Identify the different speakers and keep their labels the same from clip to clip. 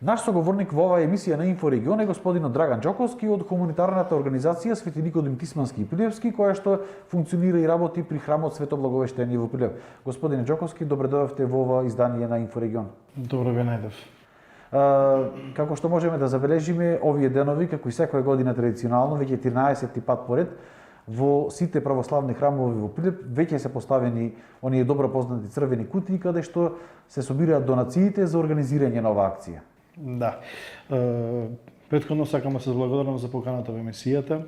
Speaker 1: Наш соговорник во оваа емисија на Инфорегион е господинот Драган Џоковски од хуманитарната организација Свети Никодим Тисмански и Прилепски, која што функционира и работи при храмот Свето Благовештение во Прилеп. Господине Џоковски, добре дојдовте во ова издание на Инфорегион.
Speaker 2: Добро ве најдов.
Speaker 1: Како што можеме да забележиме, овие денови, како и секоја година традиционално, веќе 13 пат поред, во сите православни храмови во Прилеп веќе се поставени оние добро познати црвени кутии каде што се собираат донациите за организирање на оваа акција.
Speaker 2: Да. Претходно сакам да се благодарам за поканата во емисијата.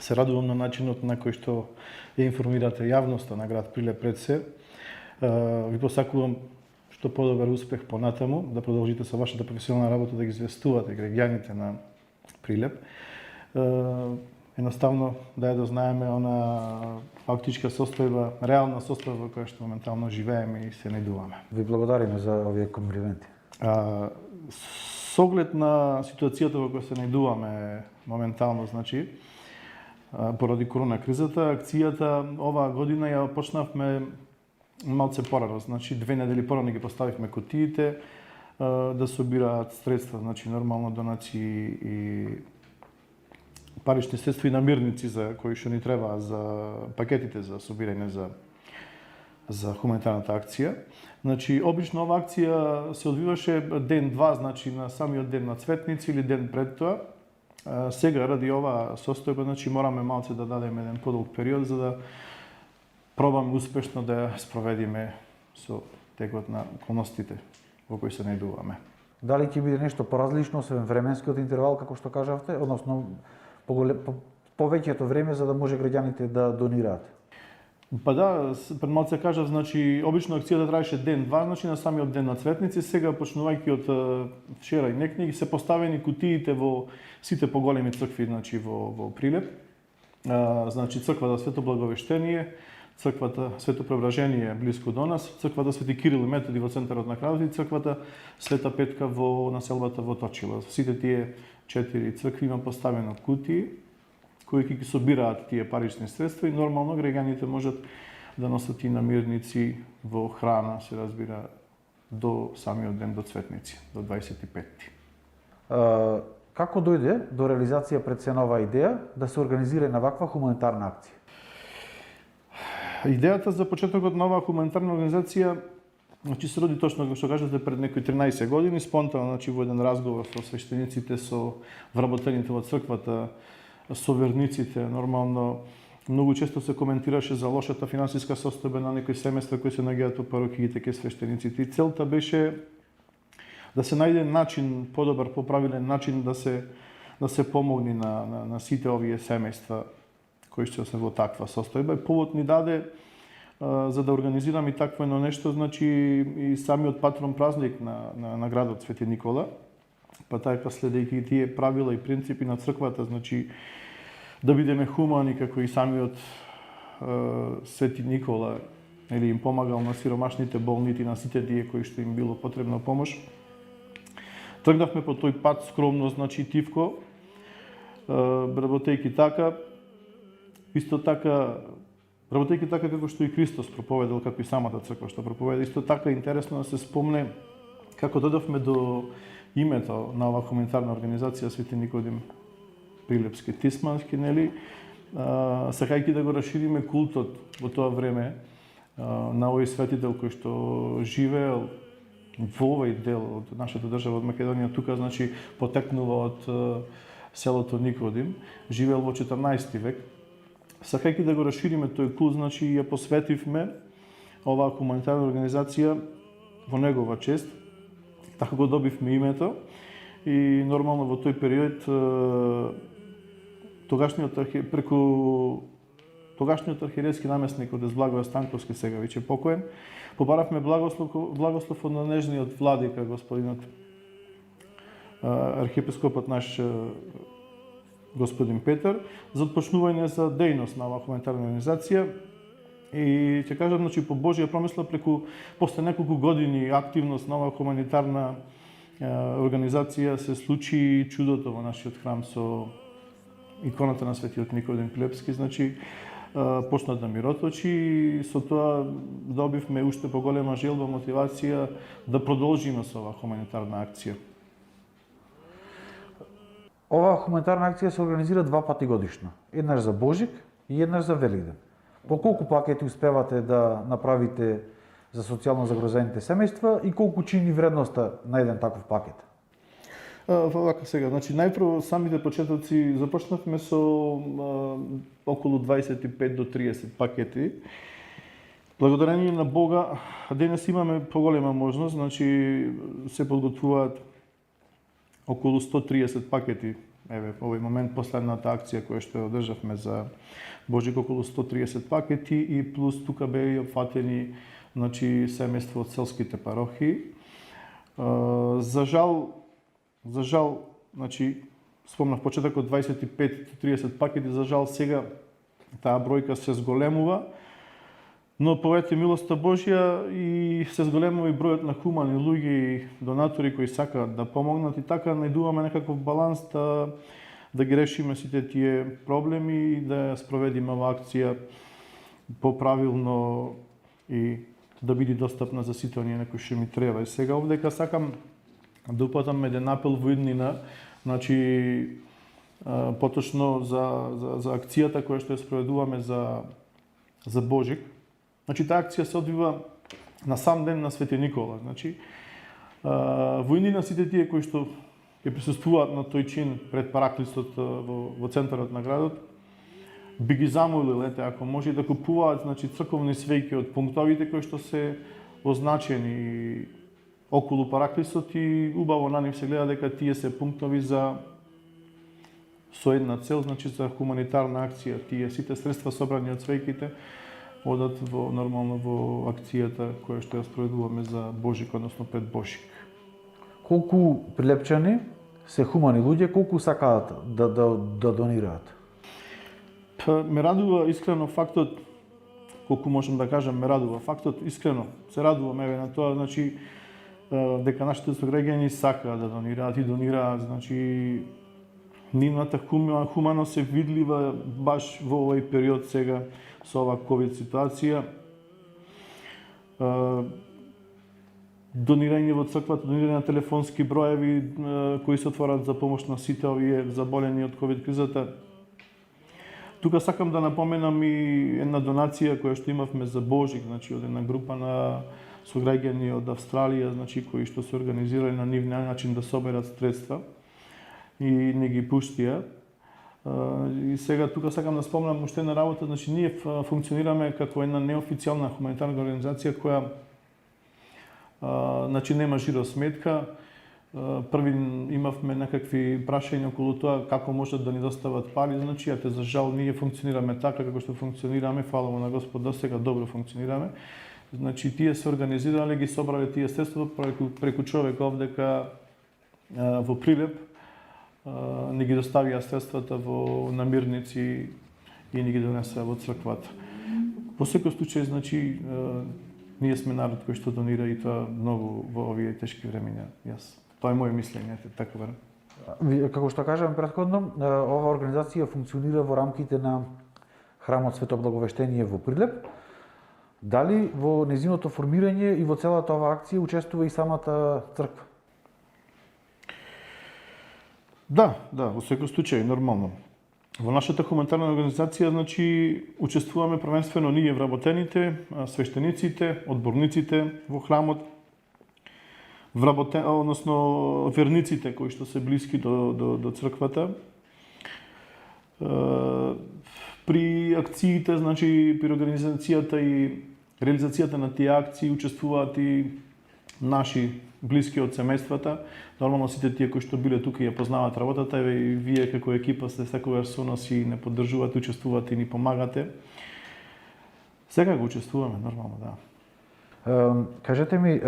Speaker 2: Се радувам на начинот на кој што ја информирате јавноста на град Прилеп пред се. Ви посакувам што подобар успех понатаму, да продолжите со вашата професионална работа, да ги известувате граѓаните на Прилеп. Едноставно да ја дознаеме она фактичка состојба, реална состојба која што моментално живееме и се најдуваме.
Speaker 1: Ви благодариме за овие комплименти.
Speaker 2: С оглед на ситуацијата во која се најдуваме моментално, значи, поради корона кризата, акцијата оваа година ја почнавме малце порано, значи 2 недели порано ги поставивме кутиите да собираат средства, значи нормално донации и парични средства и намирници за кои што ни треба за пакетите за собирање за хуманитарната акција. Значи, обично оваа акција се одвиваше ден-два, значи на самиот ден на Цветници или ден пред тоа. Сега, ради оваа состојба, значи мораме малце да дадеме еден подолг период за да пробаме успешно да ја спроведиме со текот на околностите во кои се најдуваме.
Speaker 1: Дали ќе биде нешто поразлично со временскиот интервал, како што кажавте, односно повеќето време за да може граѓаните да донираат?
Speaker 2: Па да, пред малце кажав, значи обично акцијата траеше ден-два, значи на самиот ден на Цветници, сега почнувајќи од вчера и некни се поставени кутиите во сите поголеми цркви, значи во Прилеп. Значи црквата Свето Благовештение, црквата Свето Преображение блиску до нас, црквата Свети Кирил и Методи во центарот на градот и црквата Света Петка во населбата во Точила. Сите тие 4 цркви има поставено кутии кои ќе ги собираат тие парични средства и нормално граѓаните можат да носат и намирници во храна, се разбира, до самиот ден до Цветници, до 25-ти.
Speaker 1: Како дојде до реализација пред се нова идеја да се организира на ваква хуманитарна акција?
Speaker 2: Идејата за почетокот на оваа хуманитарна организација значи се роди точно како што кажете пред некои 13 години, спонтано, значи во еден разговор со свештениците, со вработените во црквата, со верниците, нормално многу често се коментираше за лошата финансиска состојба на некои семејства кои се наоѓаат по парокиите ке свештениците. И целта беше да се најде начин, подобар, поправилен начин да се помогне на сите овие семејства кои што се во таква состојба. И повод ни даде за да организираме и такво едно нешто, значи и самиот патрон празник на градот Свети Никола. Па така следејќи тие правила и принципи на црквата, значи да бидеме хумани како и самиот Свети Никола, или им помагал на сиромашните болните, на сите тие кои што им било потребна помош. Тргнавме по тој пат скромно, значи тивко, работејќи така, исто така работејќи така како што и Христос проповедал, како и самата црква што проповеда. Исто така интересно да се спомне како додовме до името на оваа хуманитарна организација Свети Никодим Прилепски Тисмански, нели, сакајќи да го расшириме култот во тоа време на овој светител кој што живеел во овој дел од нашата држава, од Македонија, тука, значи, потекнува од селото Никодим, живеел во 14 век. Сакајќи да го расшириме тој култ, значи, ја посветивме оваа хуманитарна организација во негова чест. Така го добивме името и нормално во тој период преку тогашниот архиерейски наместник од Благоје Станковски, сега веќе покоен, побаравме благослов од нежниот владика господинот архиепископот наш господин Петар за отпочнување за дејност на оваа хуманитарна организација. И ќе кажам, значи, по Божја промисла, после неколку години активност на оваа хуманитарна организација се случи чудото во нашиот храм со иконата на Светиот Никодим Прилепски, значи почна да мироточи и со тоа добивме уште поголема желба, мотивација да продолжиме со оваа хуманитарна акција.
Speaker 1: Оваа хуманитарна акција се организира 2 пати годишно. Еднаш за Божик и еднаш за Великден. По колку пакети успевате да направите за социјално загрозените семејства и колку чини вредноста на еден таков пакет?
Speaker 2: Вака сега, значи најпрво самите почетоци започнавме со околу 25 до 30 пакети. Благодарение на Бога, денес имаме поголема можност, значи се подготвуваат околу 130 пакети. Еве, овој момент последната акција која што ја одржавме за Божик, околу 130 пакети и плюс тука беа опфатени значи семејства од селските парохии. За жал, значи спомнав почетокот 25-30 пакети, за жал сега таа бројка се зголемува, но повеќе милоста Божја и се зголемува и бројот на хумани луѓе и донатори кои сакаат да помогнат и така најдуваме некаков баланс да ги решиме сите тие проблеми и да ја спроведиме оваа акција поправилно и да биде достапна за сите оние на кои што ми треба. И сега овдека сакам да упатам еден апел во иднина, значи поточно за акцијата која што ја спроведуваме за Божик. Значи таа акција се одвива на сам ден на Свети Никола. Значи во иднина сите тие кои што ќе присуствуваат на тој чин пред Параклисот во центарот на градот, би ги замолил, ако може да купуваат значи црковни свеќи од пунктовите кои што се означени околу Параклисот и убаво на нив се гледа дека тие се пунктови со една цел, значи за хуманитарна акција. Тие сите средства собрани од свеќите одат нормално во акцијата која што ја спроведуваме за Божик, односно пред Божик.
Speaker 1: Колку Прилепчани се хумани луѓе, колку сакаат да донираат?
Speaker 2: Ме радува искрено фактот, колку можам да кажам, ме радува фактот, искрено се радувам еве на тоа, значи дека нашите сограѓани сакаат да донираат и донираат, значи нивната хуманост се видлива баш во овој период сега со оваа ковид ситуација. Донирање во црквата, донирање на телефонски броеви кои се отворат за помош на сите овие заболени од ковид кризата. Тука сакам да напоменам и една донација која што имавме за Божик, значи од една група на сограѓани од Австралија, значи кои што се организирали на нив начин да соберат средства и не ги пуштија. И сега тука сакам да спомнам уште една работа, значи ние функционираме како една неофицијална хуманитарна организација која значи нема жиро сметка. Први имавме некакви прашања околу тоа како можат да ни достават пари, значи за жал ние функционираме така како што функционираме, фала на Господ, досега добро функционираме. Значи тие се организирале, ги собрале тие средства преку човек овдека во Прилеп, ни ги доставија средствата во намирници и ни ги донесеа во црквата. Во секој случај, значи ние сме народ кој што донира и тоа многу во овие тешки времиња. Тоа е моје мислење, така верам.
Speaker 1: Како што кажам претходно, оваа организација функционира во рамките на Храмот Свето Благовештение во Прилеп. Дали во незиното формирање и во целата оваа акција учествува и самата црква?
Speaker 2: Да, во секој случај, нормално. Во нашата хуманитарна организација, значи, учествуваме првенствено ние вработените, свештениците, одборниците во храмот, односно верниците кои што се блиски до црквата. При акциите, значи, при организацијата и реализацијата на тие акции учествуваат и наши блиски од семејствата. Нормално сите тие кои што биле тука и ја познаваат работата, и вие како екипа сте секогаш со нас и не поддржувате, учествувате и ни помагате. Сега го учествуваме, нормално, да.
Speaker 1: Кажете ми,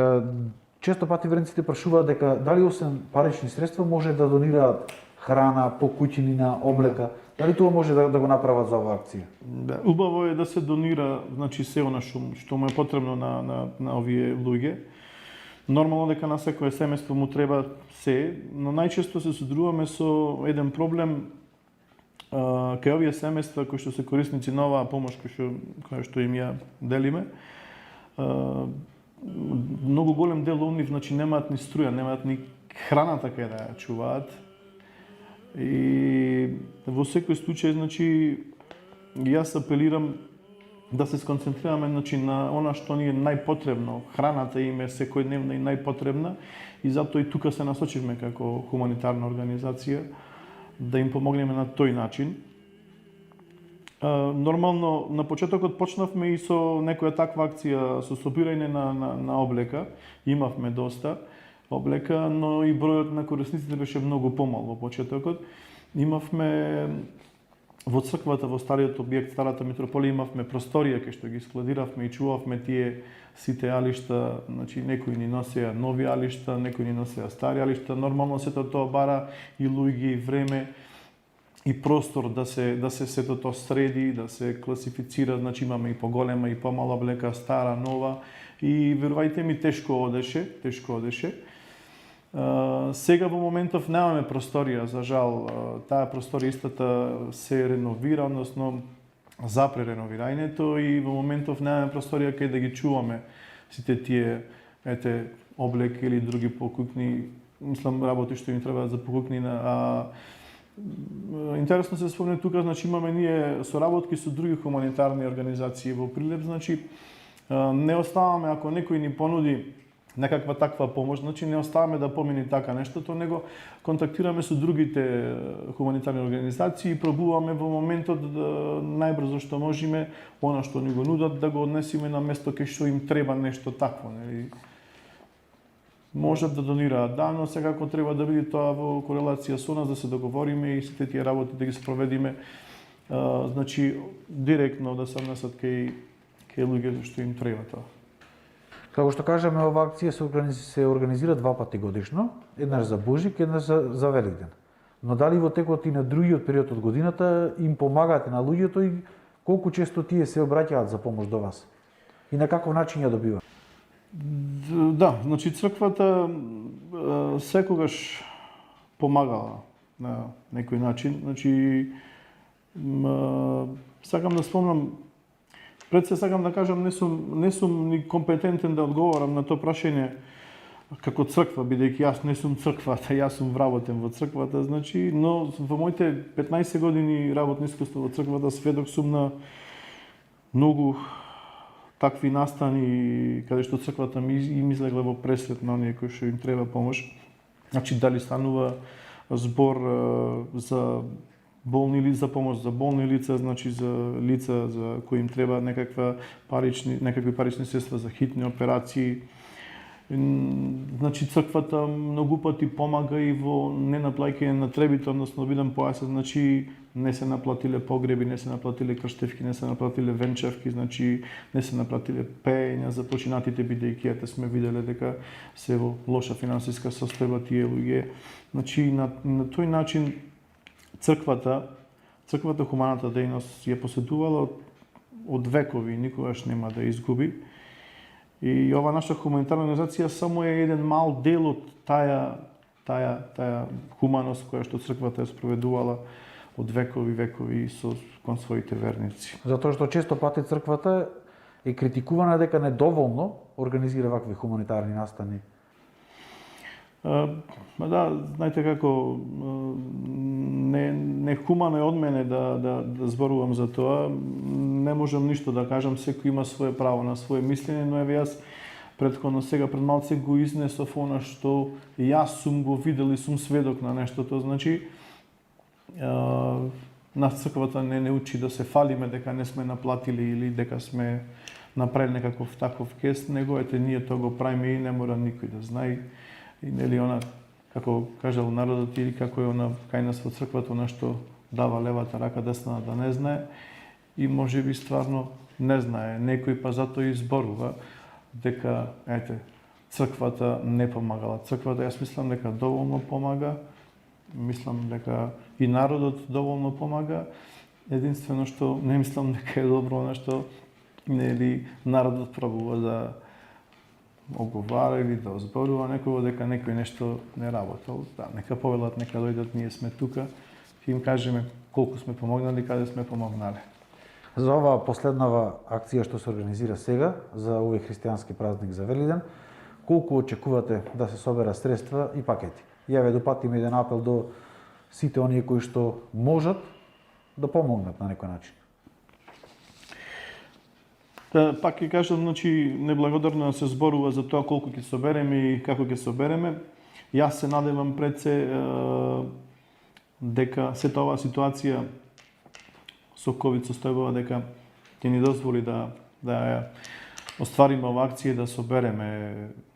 Speaker 1: често пати верниците прашуваат дека дали освен парични средства може да донираат храна, покуќинина, облека. Дали тоа може да го направат за оваа акција?
Speaker 2: Да, убаво е да се донира, значи се она што му е потребно на овие луѓе. Нормално дека на секое семејство му треба се, но најчесто се содруваме со еден проблем кај овие семејства кои што се корисници на оваа помош која што им ја делиме. Многу голем дел од нив, значи немаат ни струја, немаат ни храната кај да ја чуваат. И во секој случај, значи, јас апелирам да се сконцентрираме, значи, на она што ни е најпотребно. Храната им е секојдневна и најпотребна и затоа и тука се насочивме како хуманитарна организација да им помогнеме на тој начин. Нормално, на почетокот почнавме и со некоја таква акција со собирање на облека. Имавме доста облека, но и бројот на корисниците беше многу помал во почетокот. Имавме во црквата, во стариот објект, старата митрополија, имавме просторија кај што ги складиравме и чувавме тие сите алишта, значи некои ни носеа нови алишта, некои ни носеа стари алишта. Нормално сето тоа бара и луѓе и време и простор да се сето тоа среди, да се класифицира, значи имаме и поголема и помала облека, стара, нова и верувајте ми тешко одеше. Сега во моментов немаме просторија, за жал. Таа просторија истата се реновира, односно запре реновирањето и во моментов немаме просторија кај да ги чуваме сите тие облеки или други покупни, мислам, работи што им треба за покупни. Интересно се спомне тука, значи имаме ние соработки со други хуманитарни организации во Прилеп, значи не оставаме ако некој ни понуди некаква таква помош, значи не оставаме да помини така нештото, него контактираме со другите хуманитарни организации и пробуваме во моментот да најбрзо што можеме она што ни го нудат да го однесеме на место кај што им треба нешто такво, нели. Можат да донираат, да, но секако треба да биде тоа во корелација со нас, да се договориме и сите тие работи да ги спроведиме, значи директно да се внесат кај луѓето што им треба тоа.
Speaker 1: Како што кажаме, ова акција се организира 2 пати годишно, еднаш за Божик, еднаш за Великден. Но дали во текот и на другиот период од годината им помагате на луѓето и колку често тие се обраќаат за помош до вас? И на каков начин ја добиваат?
Speaker 2: Да, значи црквата секогаш помагала на некој начин. Значи сакам да спомнам, пред се сакам да кажам, не сум ни компетентен да одговорам на тоа прашање како црква, бидејќи јас не сум црквата, јас сум вработен во црквата, значи, но во моите 15 години работно искуство во црквата сведок сум на многу такви настани каде што црквата им излегла во пресвет на оние кои што им треба помош. Значи дали станува збор за болни лица, за помош за болни лица, значи за лица за кои им треба некакви парични средства за хитни операции. Значи црквата многу пати помага и во ненаплаќање на требите, односно бидам појасен, значи не се наплатиле погреби, не се наплатиле крштевки, не се наплатиле венчавки, значи не се наплатиле пеења за починатите, бидејќи сме виделе дека се во лоша финансиска состојба тие луѓе. Значи на тој начин црквата хуманата дејност ја поседувала од векови, никогаш нема да изгуби. И ова наша хуманитарна организација само е еден мал дел од таа хуманост која што црквата е спроведувала од векови кон своите верници.
Speaker 1: Затоа што често пати црквата е критикувана дека недоволно организира вакви хуманитарни настани.
Speaker 2: Да, знаете како, не хумано е од мене да зборувам за тоа. Не можам ништо да кажам, секој има свое право на свое мислење, но еве јас претходно сега пред малце го изнесов она што јас сум го видел и сум сведок на нештото. Значи, нас црквата не учи да се фалиме дека не сме наплатили или дека сме направили некаков таков гест, него ние тоа го правиме и не мора никој да знае. И нели она, како кажал народот, или како е она кај нас во црквата, она што дава левата рака, десна да не знае, и можеби стварно не знае. Некој па затоа и зборува дека црквата не помагала. Црквата, јас мислам дека доволно помага, мислам дека и народот доволно помага. Единствено што не мислам дека е добро она што нели народот пробува да оговара или да озборува некој дека некој нешто не работел. Да, нека повелат, нека дојдат, ние сме тука и им кажеме колку сме помогнали, каде сме помогнале.
Speaker 1: За оваа последнава акција што се организира сега, за овој христијански празник за Велиден, колку очекувате да се собера средства и пакети? Ја ве допатиме еден апел до сите оние кои што можат да помогнат на некој начин.
Speaker 2: Пак ќе кажам, значи, неблагодарно се зборува за тоа колку ќе собереме и како ќе собереме. Јас се надевам пред се дека сета оваа ситуација со COVID состојбува дека ќе ни дозволи да ја оствариме оваа акција и да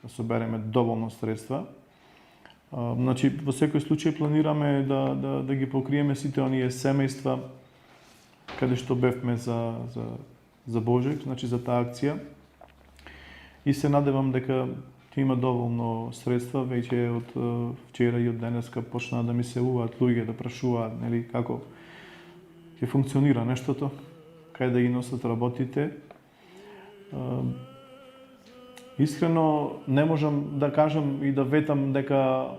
Speaker 2: собереме доволно средства. Значи, во секој случај планираме да ги покриеме сите оние семејства каде што бевме за Божек, значи за таа акција. И се надевам дека ќе има доволно средства, веќе од вчера и од денеска почнаа да ми се јавуваат луѓе да прашуваат, нели, како ќе функционира нештото, кај да ги носат работите. Искрено не можам да кажам и да ветам дека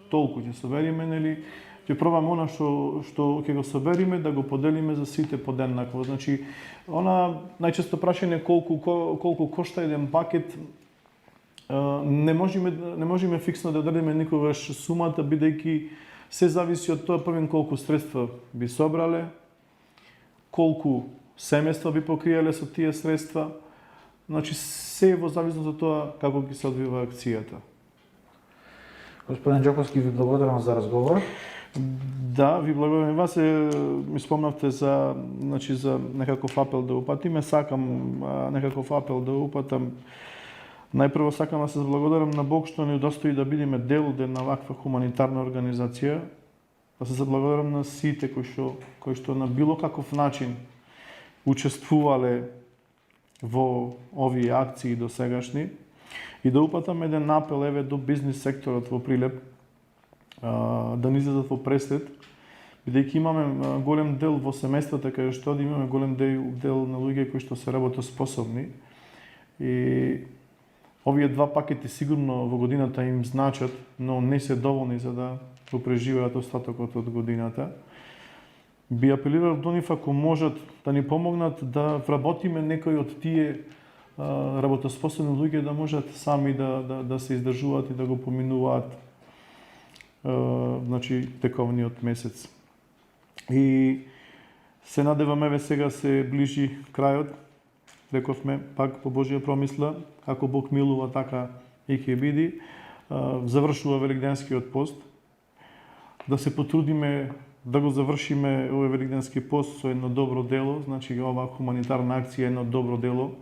Speaker 2: толку ќе собериме, нели, ќе пробаме она што ќе го собериме да го поделиме за сите подеднакво. Значи, она најчесто прашање колку кошта еден пакет, не можеме фиксно да дадеме никогаш сумата, бидејќи се зависи од тоа првен колку средства би собрале, колку семејства би покриеле со тие средства. Значи, се во зависност од тоа како ќе се одвива акцијата.
Speaker 1: Господин Џоковски, ви благодарам за разговор.
Speaker 2: Да, ви благодарам. Вас ми спомнавте за некаков апел да упатиме. Сакам некаков апел да упатам. Најпрво сакам да се заблагодарам на Бог што ни удостои да бидеме дел од една ваква хуманитарна организација. Да се заблагодарам на сите кои што на било каков начин учествувале во овие акции до сегашни, и да упатам еден апел еве до бизнис секторот во Прилеп, да ни излезат во преслед, бидејќи имаме голем дел во семејствата кај што имаме голем дел на луѓе кои што се работоспособни, и овие два пакети сигурно во годината им значат, но не се доволни за да го преживеат остатокот од годината. Би апелирал до нив ако можат да ни помогнат да вработиме некои од тие работоспособни луѓе да можат сами да се издржуваат и да го поминуваат значи тековниот месец. И се надевам, еве сега се ближи крајот, рековме пак по Божја промисла, како Бог милува така и ќе биде. Завршува Великденскиот пост. Да се потрудиме да го завршиме овој Великденски пост со едно добро дело, значи оваа хуманитарна акција е едно добро дело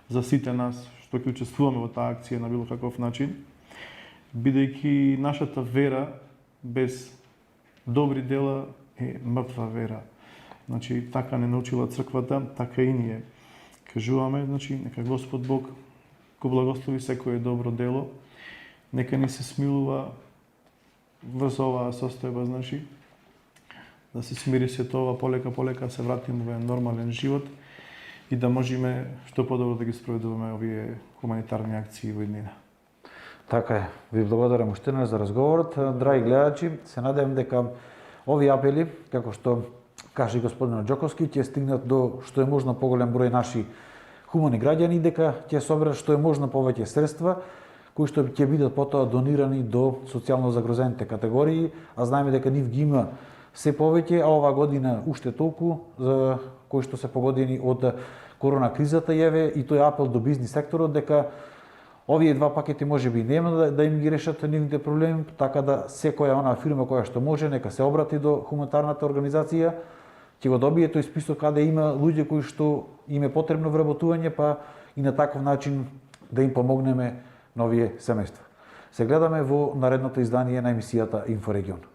Speaker 2: за сите нас што ќе учествуваме во таа акција на било каков начин, бидејќи нашата вера без добри дела е мртва вера. Значи така не научила црквата, така и ние кажуваме, значи нека Господ Бог го благослови секое добро дело, нека ни се смилува врз оваа состојба, значи да се смири светова, полека се вратиме во нормален живот и да можеме што подобро да ги спроведуваме овие хуманитарни акции во иднина.
Speaker 1: Така е. Ви благодарам уште за разговорот. Драги гледачи, се надевам дека овие апели, како што каже господин Џоковски, ќе стигнат до што е можно поголем број наши хумани граѓани, дека ќе соберат што е можно повеќе средства, кои што ќе бидат потоа донирани до социјално загрозените категории, а знаеме дека нив ги има се повеќе, а оваа година уште толку, за кои што се погодени од корона кризата, јаве и тој апел до бизнис секторот дека овие два пакети можеби нема да им ги решат нивните проблеми, така да секоја онаа фирма која што може нека се обрати до хуманитарната организација, ќе го добие тој список каде има луѓе кои што им е потребно вработување, па и на таков начин да им помогнеме на овие семејства. Се гледаме во наредното издание на емисијата Инфорегион.